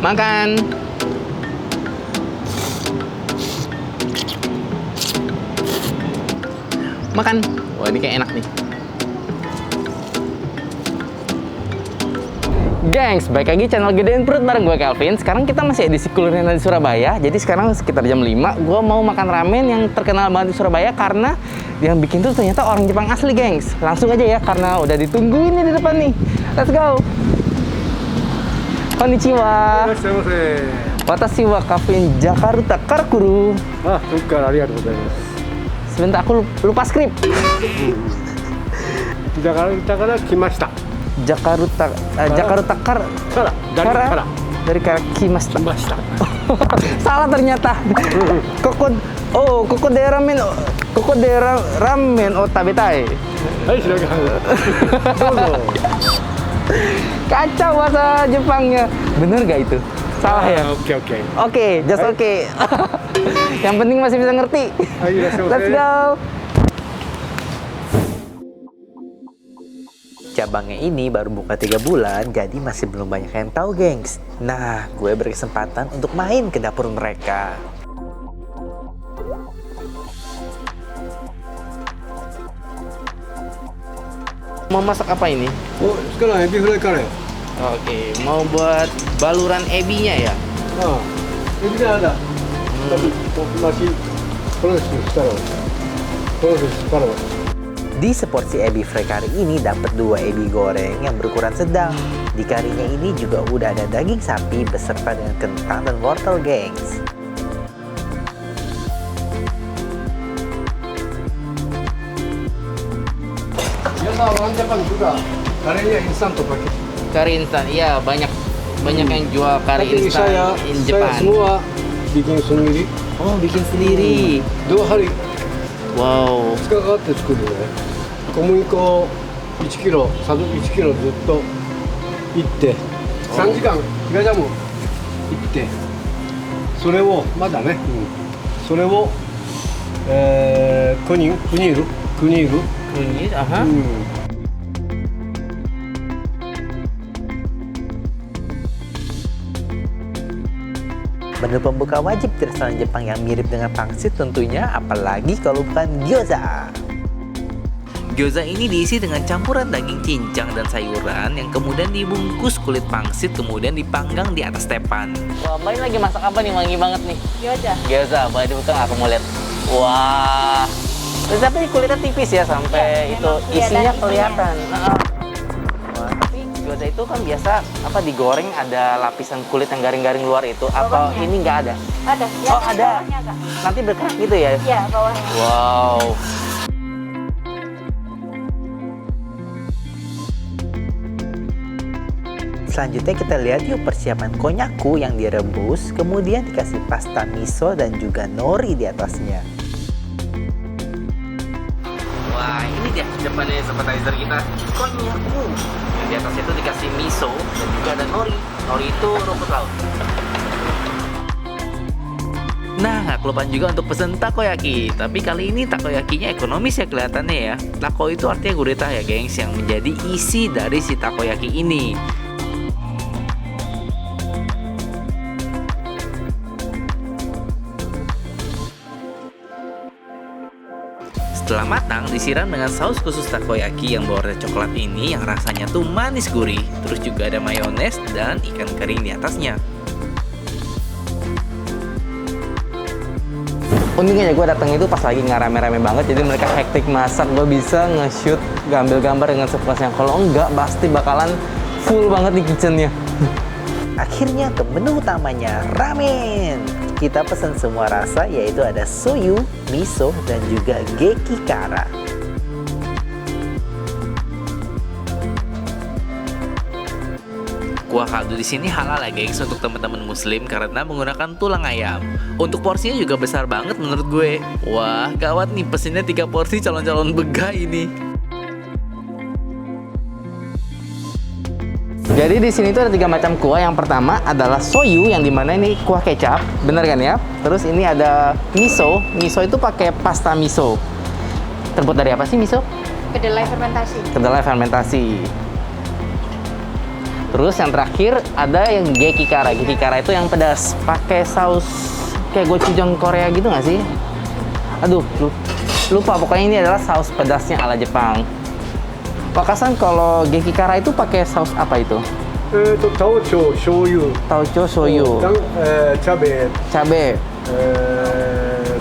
Makan. Makan. Wah, ini kayak enak nih. Gengs, balik lagi channel Gedein Perut bareng gue Kelvin. Sekarang kita masih edisi kuliner di Surabaya. Jadi sekarang sekitar jam 5, gue mau makan ramen yang terkenal banget di Surabaya karena yang bikin tuh ternyata orang Jepang asli, gengs. Langsung aja ya, karena udah ditungguin nih di depan nih. Let's go. Konnichiwa. Watashi wa Kafin Jakarta Karakuru. Ah, tukar, arigatou gozaimasu. Sebentar, aku lupa skrip. Jakarta kara kimashita. Jakarta Kara. Dari Kimashita. Kimashita. Salah ternyata. Koko de ramen o tabetai. Hai, silakan. Dozo. Kacau bahasa Jepangnya. Bener gak itu? Salah ya? Oke. Oke, just oke. Yang penting masih bisa ngerti. Ayo, Let's go. Cabangnya ini baru buka 3 bulan, jadi masih belum banyak yang tahu, gengs. Nah, gue berkesempatan untuk main ke dapur mereka. Mau masak apa ini? Oh, sekarang ebi fry kare. Oke, mau buat baluran ebinya ya? Ah, ebi ada. Tapi masih proses sekarang. Di seporsi ebi fry kari ini dapat 2 ebi goreng yang berukuran sedang. Di karinya ini juga udah ada daging sapi beserta dengan kentang dan wortel, gengs. Biasa orang Jepang juga karenya instan tuh pakai. Kari instan, iya banyak yang jual kari Tapi instan in saya Jepang. semua bikin sendiri. Oh, bikin sendiri. 2 hari Wow. 2日かかって作るね。小麦粉1キロ、砂糖1キロずっといって3時間東ジャム行ってそれをまだね、それを、クニール、Kunyit, aha. Menu pembuka wajib di restoran Jepang yang mirip dengan pangsit tentunya, apalagi kalau bukan gyoza. Gyoza ini diisi dengan campuran daging cincang dan sayuran yang kemudian dibungkus kulit pangsit kemudian dipanggang di atas tepan. Wah, Mbak ini lagi masak apa nih? Wangi banget nih. Gyoza. Gyoza, boleh dibuka nggak? Aku mau lihat. Wah. Terus tapi kulitnya tipis ya sampai Ya, itu memang kelihatan isinya isinya. kelihatan. Wah, tapi gyoza itu kan biasa apa digoreng ada lapisan kulit yang garing-garing luar itu. Apa Bawahnya. ini nggak ada? Ada. Ya, Oh, ada. Bawahnya, Kak. Nanti berkerak gitu ya? Ya, bawahnya. Wow. Selanjutnya kita lihat yuk persiapan konyaku yang direbus, kemudian dikasih pasta miso dan juga nori di atasnya. Wah, ini dia depannya appetizer kita, konyaku. Yang di atasnya itu dikasih miso dan juga ada nori. Nori itu rumput laut. Nah, nggak kelupaan juga untuk pesen takoyaki. Tapi kali ini takoyakinya ekonomis ya kelihatannya ya. Tako itu artinya gurita ya, gengs, yang menjadi isi dari si takoyaki ini. Setelah matang, disiram dengan saus khusus takoyaki yang berwarna coklat ini yang rasanya tuh manis gurih. Terus juga ada mayones dan ikan kering di atasnya. Untungnya ya gue datang itu pas lagi nggak rame-rame banget, jadi mereka hektik masak, gue bisa nge-shoot, ngambil gambar dengan sepuasnya. Kalau enggak, pasti bakalan full banget di kitchennya. Akhirnya ke menu utamanya, ramen. Kita pesan semua rasa, yaitu ada soyu, miso, dan juga gekikara. Kuah kaldu di sini halal ya, gengs, untuk teman-teman muslim karena menggunakan tulang ayam. Untuk porsinya juga besar banget menurut gue. Wah, gawat nih, pesennya 3 porsi calon-calon bega ini. Jadi di sini tuh ada 3 macam kuah. Yang pertama adalah soyu, yang dimana ini kuah kecap, bener kan ya? Terus ini ada miso. Miso itu pakai pasta miso. Terbuat dari apa sih miso? Kedelai fermentasi. Kedelai fermentasi. Terus yang terakhir ada yang Gekikara. Gekikara itu yang pedas, pakai saus kayak gochujang Korea gitu nggak sih? Aduh, lupa. Pokoknya ini adalah saus pedasnya ala Jepang. Wakasan, kalau Gekikara itu pakai saus apa itu? Taucho, shoyu. Taucho shoyu. Cabe. Cabe.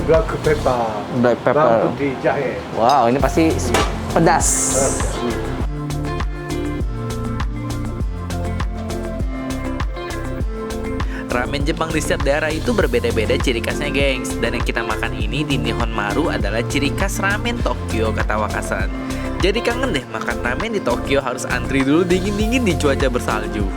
Black pepper. Black pepper. Bawang putih, jahe. Wow, ini pasti pedas. Ramen Jepang di setiap daerah itu berbeda-beda ciri khasnya, gengs. Dan yang kita makan ini di Nihonmaru adalah ciri khas ramen Tokyo, kata Wakasan. Jadi kangen deh makan ramen di Tokyo, harus antri dulu dingin-dingin di cuaca bersalju.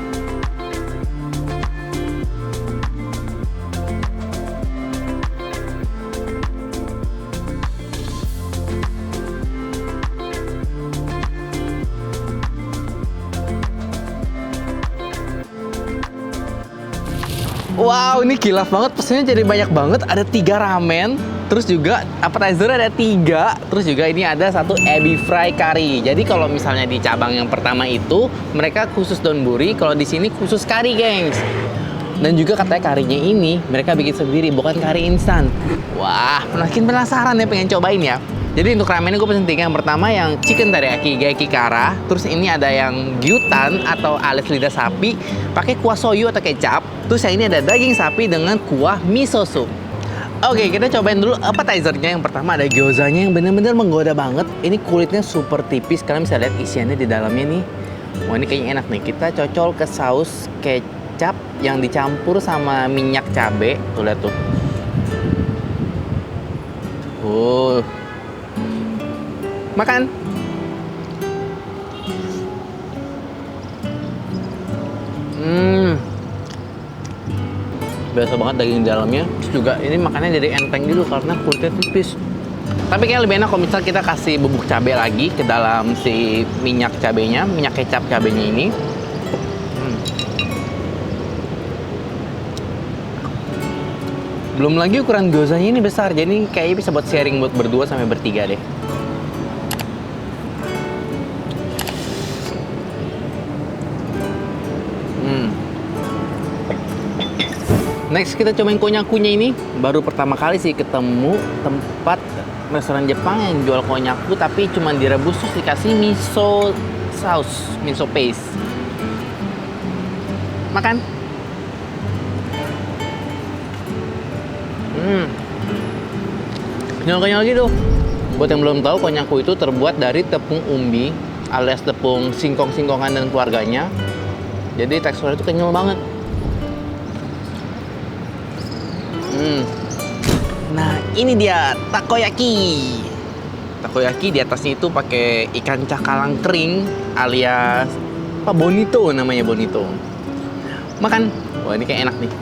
Wow, ini kilaf banget. Pesannya jadi banyak banget. Ada 3 ramen. Terus juga appetizer ada 3. Terus juga ini ada 1 ebi fry curry. Jadi kalau misalnya di cabang yang pertama itu mereka khusus donburi. Kalau di sini khusus curry, gengs. Dan juga katanya karinya ini mereka bikin sendiri, bukan kari instan. Wah, makin penasaran ya, pengen cobain ya. Jadi untuk ramen ini gue pesen 3. Yang pertama yang chicken teriyaki Gekikara. Terus ini ada yang gyutan atau alias lidah sapi pakai kuah soyu atau kecap. Terus yang ini ada daging sapi dengan kuah miso soup. Oke, kita cobain dulu appetizernya. Yang pertama ada gyozanya yang bener-bener menggoda banget. Ini kulitnya super tipis. Kalian bisa lihat isiannya di dalamnya nih. Wah, ini kayaknya enak nih. Kita cocol ke saus kecap yang dicampur sama minyak cabe. Tuh, lihat tuh. Makan. Biasa banget daging di dalamnya. Terus juga ini makannya jadi enteng gitu karena kulitnya tipis. Tapi kayak lebih enak kalau misal kita kasih bubuk cabai lagi ke dalam si minyak cabenya, minyak kecap cabenya ini. Belum lagi ukuran gyozanya ini besar, jadi kayaknya bisa buat sharing buat berdua sampai bertiga deh. Next kita cobain konyakunya ini. Baru pertama kali sih ketemu tempat restoran Jepang yang jual konyaku tapi cuma direbus terus dikasih miso sauce, miso paste. Makan. Kenyal-kenyal gitu. Buat yang belum tahu, konyaku itu terbuat dari tepung umbi alias tepung singkong-singkongan dan keluarganya. Jadi teksturnya itu kenyal banget. Nah, ini dia takoyaki. Takoyaki di atasnya itu pakai ikan cakalang kering alias apa, bonito namanya, bonito. Makan. Wah, ini kayak enak nih.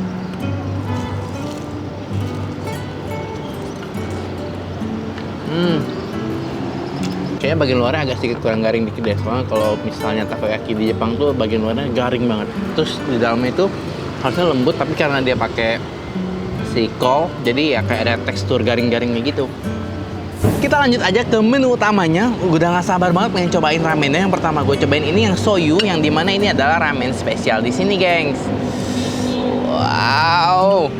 Kayaknya bagian luarnya agak sedikit kurang garing dikit deh. Soalnya kalau misalnya takoyaki di Jepang tuh bagian luarnya garing banget. Terus di dalamnya itu harusnya lembut, tapi karena dia pakai si kol, jadi ya kayak ada tekstur garing-garingnya gitu. Kita lanjut aja ke menu utamanya. Udah gak sabar banget pengen cobain ramennya. Yang pertama gue cobain ini yang soyu, yang dimana ini adalah ramen spesial di sini, gengs. Wow.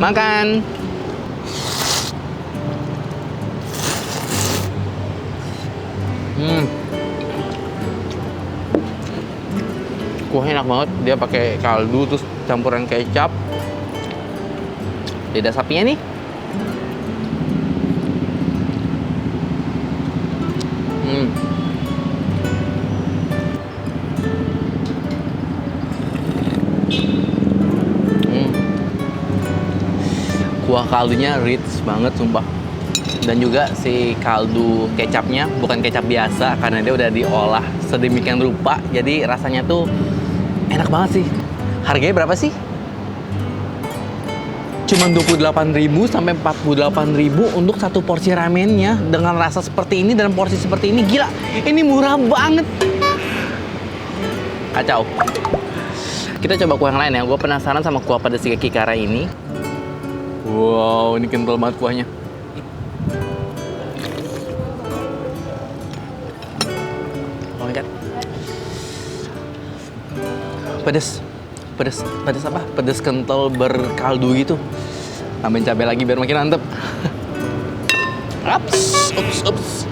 Makan. Kuahnya enak banget. Dia pakai kaldu terus campuran kecap. Lidah sapinya nih. Kuah kaldunya rich banget sumpah. Dan juga si kaldu kecapnya bukan kecap biasa karena dia udah diolah sedemikian rupa. Jadi rasanya tuh enak banget sih. Harganya berapa sih? Cuman 28.000 sampai 48.000 untuk satu porsi ramennya dengan rasa seperti ini dan porsi seperti ini. Gila, ini murah banget. Kacau. Kita coba kuah yang lain ya. Gue penasaran sama kuah pedas Gekikara ini. Wow, ini kental banget kuahnya. Oh my god. pedes apa? Pedes kental berkaldu gitu. Tambahin cabai lagi biar makin mantep. Ups.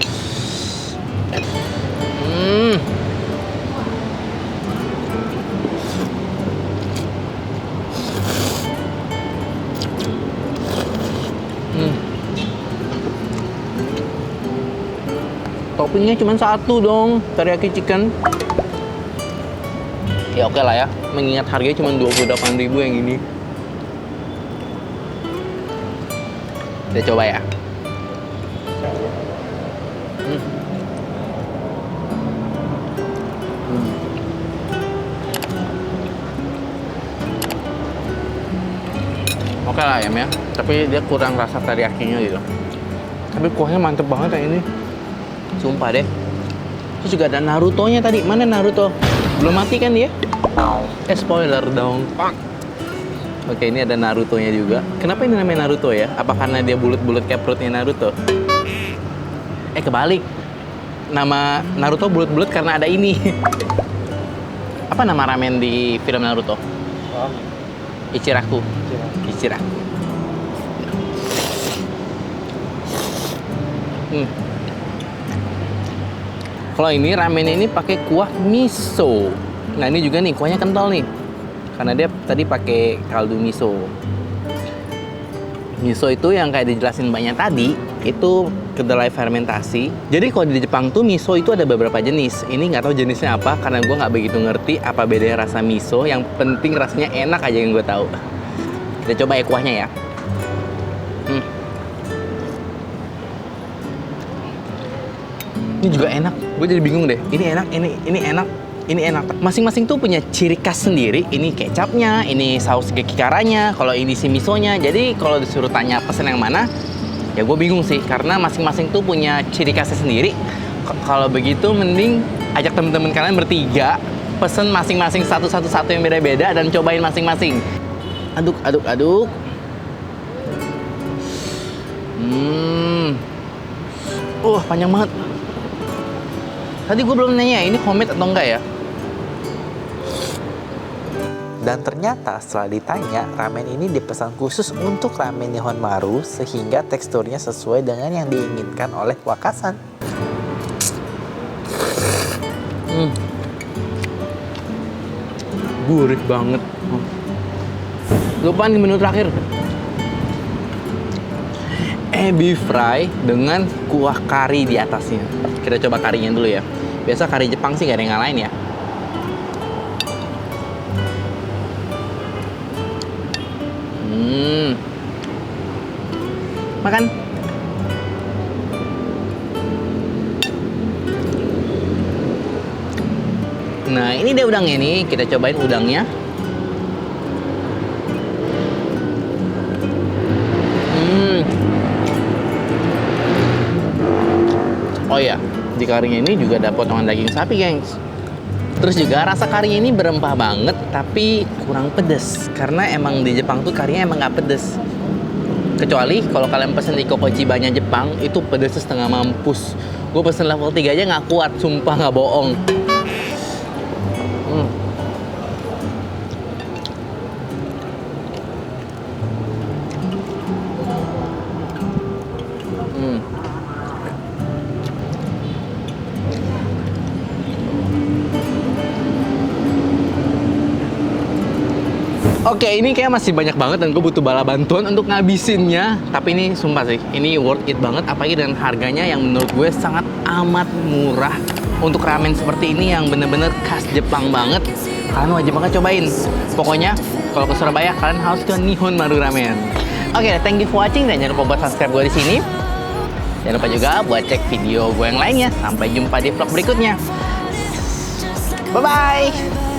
Toppingnya cuma satu dong, teriyaki chicken. Ya oke lah ya, mengingat harganya cuma 28.000 yang ini. Kita coba ya. Oke lah ayam ya, tapi dia kurang rasa teriyakinya gitu. Tapi kuahnya mantep banget yang ini. Sumpah deh. Terus juga ada Naruto-nya tadi. Mana Naruto? Belum mati kan dia? Spoiler dong. Oke, ini ada Naruto-nya juga. Kenapa ini namanya Naruto ya? Apa karena dia bulat-bulat kayak perutnya Naruto? Kebalik. Nama Naruto bulat-bulat karena ada ini. Apa nama ramen di film Naruto? Ichiraku. Kalau ini ramen ini pakai kuah miso. Nah ini juga nih kuahnya kental nih, karena dia tadi pakai kaldu miso. Miso itu yang kayak dijelasin banyak tadi, itu kedelai fermentasi. Jadi kalau di Jepang tuh miso itu ada beberapa jenis. Ini nggak tahu jenisnya apa, karena gue nggak begitu ngerti apa bedanya rasa miso. Yang penting rasanya enak aja yang gue tahu. Kita coba ya kuahnya ya. Ini juga enak. Gue jadi bingung deh. Ini enak, ini enak. Masing-masing tuh punya ciri khas sendiri. Ini kecapnya, ini saus gekikaranya, kalau ini si misonya. Jadi kalau disuruh tanya pesen yang mana, ya gue bingung sih. Karena masing-masing tuh punya ciri khasnya sendiri. Kalau begitu mending ajak temen-temen kalian bertiga, pesen masing-masing satu yang beda-beda dan cobain masing-masing. Aduk. Panjang banget. Tadi gue belum nanya ini homemade atau enggak ya? Dan ternyata setelah ditanya, ramen ini dipesan khusus untuk ramen Nihonmaru sehingga teksturnya sesuai dengan yang diinginkan oleh Wakasan. Gurih banget. Lupa nih menu terakhir. Ebi fry dengan kuah kari di atasnya. Kita coba karinya dulu ya. Biasa kari Jepang sih gak ada yang ngalahin ya. Makan. Nah ini dia udangnya nih. Kita cobain udangnya. Oh iya, di karinya ini juga ada potongan daging sapi, gengs. Terus juga rasa karinya ini berempah banget, tapi kurang pedes. Karena emang di Jepang tuh karinya emang nggak pedes. Kecuali kalau kalian pesen di Kokochibanya Jepang, itu pedesnya setengah mampus. Gue pesen level 3 aja nggak kuat, sumpah nggak bohong. Oke, ini kayak masih banyak banget dan gue butuh bala bantuan untuk ngabisinnya. Tapi ini sumpah sih, ini worth it banget. Apalagi dengan harganya yang menurut gue sangat amat murah. Untuk ramen seperti ini yang bener-bener khas Jepang banget, kalian wajib banget cobain. Pokoknya, kalau ke Surabaya, kalian harus ke Nihonmaru Ramen. Oke, thank you for watching. Dan jangan lupa buat subscribe gue di sini. Jangan lupa juga buat cek video gue yang lainnya. Sampai jumpa di vlog berikutnya. Bye-bye!